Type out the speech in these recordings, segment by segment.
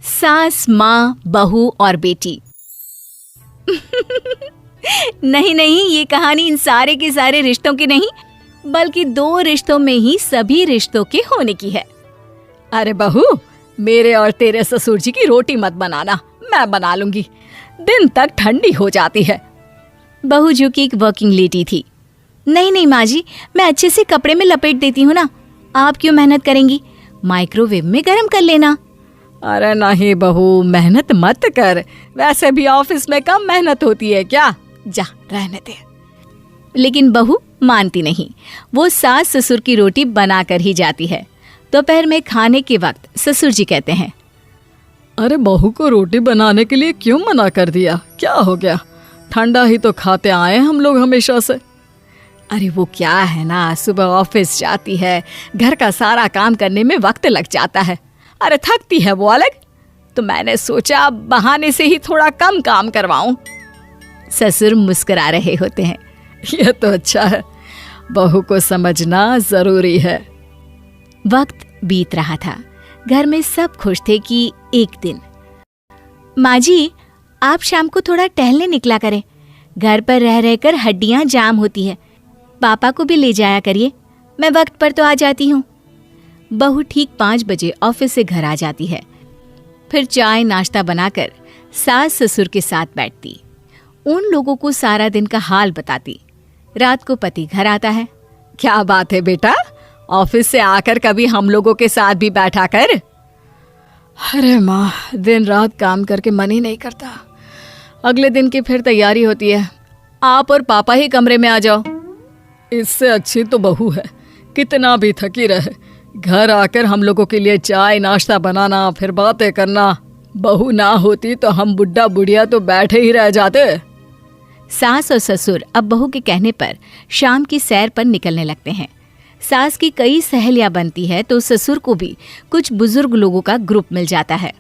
सास, माँ, बहू और बेटी। नहीं नहीं, ये कहानी इन सारे के सारे रिश्तों की नहीं, बल्कि दो रिश्तों में ही सभी रिश्तों के होने की है। अरे बहू, मेरे और तेरे ससुर जी की रोटी मत बनाना, मैं बना लूंगी, दिन तक ठंडी हो जाती है। बहू जो कि एक वर्किंग लेडी थी। नहीं नहीं माँ जी, मैं अच्छे से कपड़े में लपेट देती हूँ ना, आप क्यों मेहनत करेंगी, माइक्रोवेव में गर्म कर लेना। अरे नहीं बहू, मेहनत मत कर, वैसे भी ऑफिस में कम मेहनत होती है क्या, जा रहने दे। लेकिन बहू मानती नहीं, वो सास ससुर की रोटी बना कर ही जाती है। दोपहर में खाने के वक्त ससुर जी कहते हैं, अरे बहू को रोटी बनाने के लिए क्यों मना कर दिया, क्या हो गया, ठंडा ही तो खाते आए हम लोग हमेशा से। अरे वो क्या है ना, सुबह ऑफिस जाती है, घर का सारा काम करने में वक्त लग जाता है, अरे थकती है वो अलग, तो मैंने सोचा बहाने से ही थोड़ा कम काम करवाऊं। ससुर मुस्कुरा रहे होते हैं। यह तो अच्छा है, बहू को समझना जरूरी है। वक्त बीत रहा था, घर में सब खुश थे कि एक दिन, माँ जी आप शाम को थोड़ा टहलने निकला करें, घर पर रह रहकर हड्डियां जाम होती है, पापा को भी ले जाया करिए, मैं वक्त पर तो आ जाती हूँ। बहू ठीक 5 बजे ऑफिस से घर आ जाती है, फिर चाय नाश्ता बनाकर सास ससुर के साथ बैठती, उन लोगों को सारा दिन का हाल बताती। रात को पति घर आता है। क्या बात है बेटा, ऑफिस से आकर कभी हम लोगों के साथ भी बैठा कर। अरे माँ, दिन रात काम करके मन ही नहीं करता, अगले दिन की फिर तैयारी होती है, आप और पापा ही कमरे में आ जाओ। इससे अच्छी तो बहू है, कितना भी थकी रहे, घर आकर हम लोगों के लिए चाय नाश्ता बनाना, फिर बातें करना। बहू ना होती तो हम बुढ़ा बुढ़िया तो बैठे ही रह जाते। सास और ससुर अब बहू के कहने पर शाम की सैर पर निकलने लगते हैं। सास की कई सहेलियां बनती है तो ससुर को भी कुछ बुजुर्ग लोगों का ग्रुप मिल जाता है।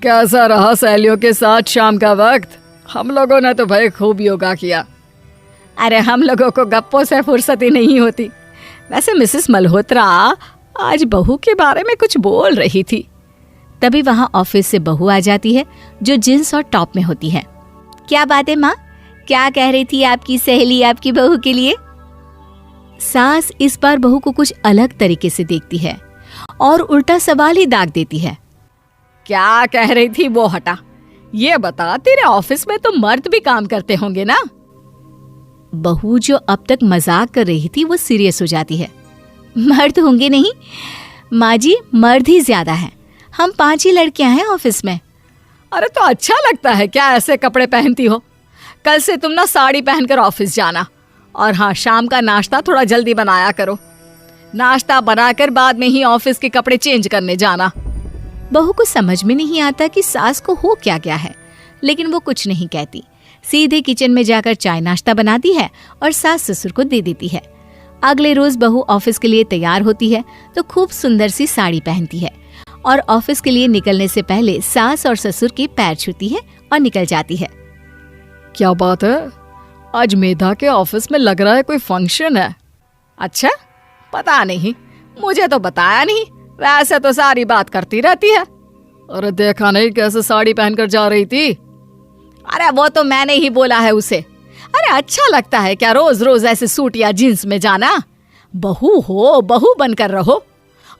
कैसा रहा सहेलियों के साथ शाम का वक्त? हम लोगों ने तो भाई खूब योगा किया। अरे हम लोगों को गप्पों से फुर्सत ही नहीं होती। वैसे मिसेस मल्होत्रा आज बहू के बारे में कुछ बोल रही थी। तभी वहां ऑफिस से बहू आ जाती है जो जींस और टॉप में होती है। क्या बात है माँ, क्या कह रही थी आपकी सहेली आपकी बहू के लिए? सास इस बार बहू को कुछ अलग तरीके से देखती है और उल्टा सवाल ही दाग देती है। क्या कह रही थी वो हटा, ये बता, तेरे ऑफिस में तो मर्द भी काम करते होंगे ना? बहू जो अब तक मजाक कर रही थी वो सीरियस हो जाती है। मर्द होंगे नहीं माँ जी, मर्द ही ज्यादा हैं, हम 5 ही लड़कियां हैं ऑफिस में। अरे तो अच्छा लगता है क्या ऐसे कपड़े पहनती हो? कल से तुम ना साड़ी पहनकर ऑफिस जाना, और हाँ, शाम का नाश्ता थोड़ा जल्दी बनाया करो, नाश्ता बनाकर बाद में ही ऑफिस के कपड़े चेंज करने जाना। बहू को समझ में नहीं आता कि सास को हो क्या गया है, लेकिन वो कुछ नहीं कहती, सीधे किचन में जाकर चाय नाश्ता बनाती है और सास ससुर को दे देती है। अगले रोज बहू ऑफिस के लिए तैयार होती है तो खूब सुंदर सी साड़ी पहनती है और ऑफिस के लिए निकलने से पहले सास और ससुर के पैर छूती है और निकल जाती है। क्या बात है, आज मेधा के ऑफिस में लग रहा है कोई फंक्शन है। अच्छा, पता नहीं, मुझे तो बताया नहीं, वैसे तो सारी बात करती रहती है। अरे देखा नहीं कैसे साड़ी पहनकर जा रही थी? अरे वो तो मैंने ही बोला है उसे। अरे अच्छा लगता है क्या रोज रोज ऐसे सूट या जींस में जाना? बहू हो, बहू बनकर रहो।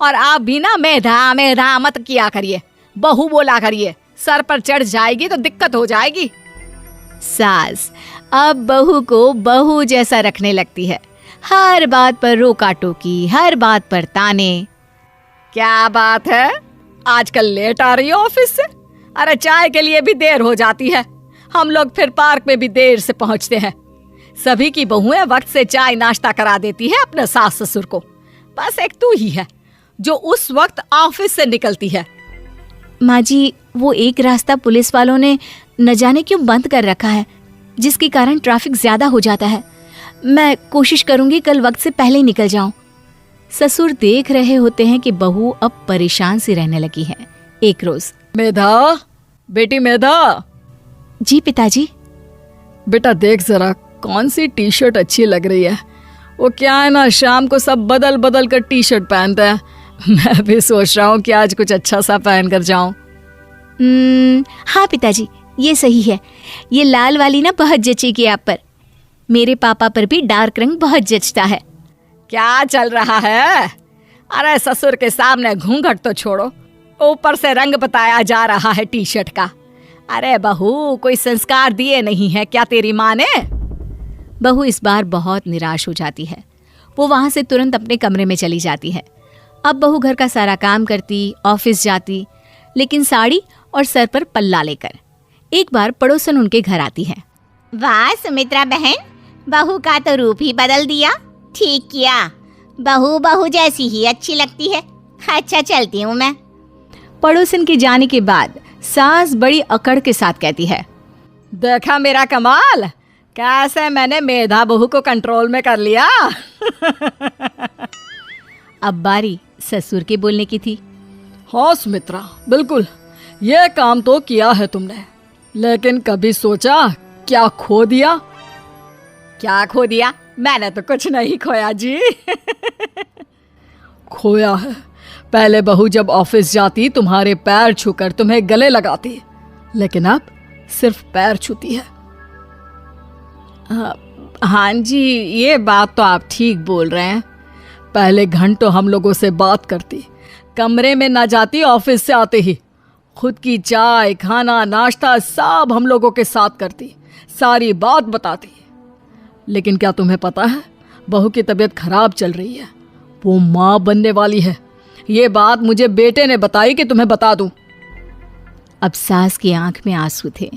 और आप भी ना मेधा मेधा मत किया करिए, बहू बोला करिए, सर पर चढ़ जाएगी तो दिक्कत हो जाएगी। सास अब बहू को बहू जैसा रखने लगती है, हर बात पर रोका टोकी, हर बात पर ताने। क्या बात है, आजकल लेट आ रही हो ऑफिस से? अरे चाय के लिए भी देर हो जाती है, हम लोग फिर पार्क में भी देर से पहुंचते हैं। सभी की बहुएं वक्त से चाय नाश्ता करा देती है अपने सास ससुर को, बस एक तू ही है जो उस वक्त ऑफिस से निकलती है। माँ जी, वो एक रास्ता पुलिस वालों ने न जाने क्यों बंद कर रखा है, जिसके कारण ट्रैफिक ज्यादा हो जाता है। मैं कोशिश करूंगी कल वक्त से पहले ही निकल जाऊं। ससुर देख रहे होते हैं कि बहू अब परेशान सी रहने लगी है। एक रोज, मेधा, बेटी मेधा। जी पिताजी। बेटा देख जरा कौन सी टी शर्ट अच्छी लग रही है। वो क्या है ना, शाम को सब बदल बदल कर टी शर्ट पहनते हैं, मैं भी सोच रहा हूँ कि आज कुछ अच्छा सा पहन कर जाऊं। हाँ पिताजी, ये सही है। ये लाल वाली ना बहुत जचेगी आप पर। मेरे पापा पर भी डार्क रंग बहुत जचता है। क्या चल रहा है? अरे ससुर के सामने घूंघट तो छोड़ो, ऊपर से रंग बताया जा रहा है टी शर्ट का। अरे बहू, कोई संस्कार दिए नहीं है क्या तेरी माँ ने? बहू इस बार बहुत निराश हो जाती है। वो वहां से तुरंत अपने कमरे में चली जाती है। अब बहू घर का सारा काम करती, ऑफिस जाती, लेकिन साड़ी और सर पर पल्ला लेकर। एक बार पड़ोसन उनके घर आती है। वाह सुमित्रा बहन, बहू का तो रूप ही बदल दिया। ठीक किया, बहू बहू जैसी ही अच्छी लगती है। अच्छा चलती हूँ मैं। पड़ोसन के जाने के बाद सास बड़ी अकड़ के साथ कहती है, देखा मेरा कमाल, कैसे मैंने मेधा बहू को कंट्रोल में कर लिया। अब बारी ससुर के बोलने की थी। हाँ सुमित्रा, बिल्कुल ये काम तो किया है तुमने, लेकिन कभी सोचा क्या खो दिया? क्या खो दिया? मैंने तो कुछ नहीं खोया जी। खोया है, पहले बहू जब ऑफिस जाती तुम्हारे पैर छूकर तुम्हें गले लगाती, लेकिन अब सिर्फ पैर छूती है। हाँ जी, ये बात तो आप ठीक बोल रहे हैं। पहले घंटों हम लोगों से बात करती, कमरे में ना जाती, ऑफिस से आते ही खुद की चाय, खाना, नाश्ता सब हम लोगों के साथ करती, सारी बात बताती। लेकिन क्या तुम्हें पता है, बहू की तबीयत खराब चल रही है, वो माँ बनने वाली है। ये बात मुझे बेटे ने बताई कि तुम्हें बता दूं। अब सास की आंख में आंसू थे।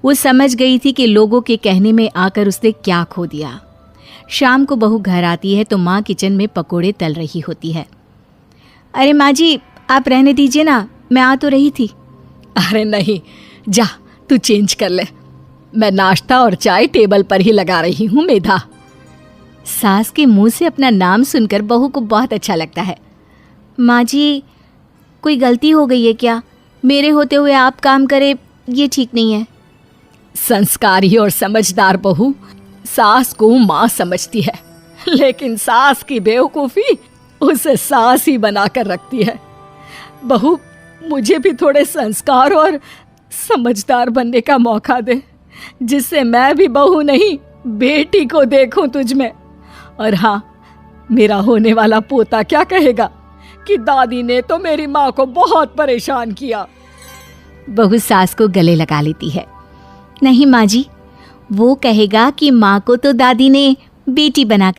वो समझ गई थी कि लोगों के कहने में आकर उसने क्या खो दिया। शाम को बहू घर आती है तो माँ किचन में पकोड़े तल रही होती है। अरे माँ जी, आप रहने दीजिए ना, मैं आ तो रही थी। अरे नहीं, जा तू चेंज कर ले, मैं नाश्ता और चाय टेबल पर ही लगा रही हूँ मेधा। सास के मुंह से अपना नाम सुनकर बहू को बहुत अच्छा लगता है। माँ जी, कोई गलती हो गई है क्या? मेरे होते हुए आप काम करें, ये ठीक नहीं है। संस्कारी और समझदार बहू सास को माँ समझती है, लेकिन सास की बेवकूफ़ी उसे सास ही बनाकर रखती है। बहू, मुझे भी थोड़े संस्कार और समझदार बनने का मौका दे, जिससे मैं भी बहू नहीं बेटी को देखूं तुझ में। और हाँ, मेरा होने वाला पोता क्या कहेगा कि दादी ने तो मेरी माँ को बहुत परेशान किया। बहू सास को गले लगा लेती है। नहीं माँ जी, वो कहेगा कि माँ को तो दादी ने बेटी बना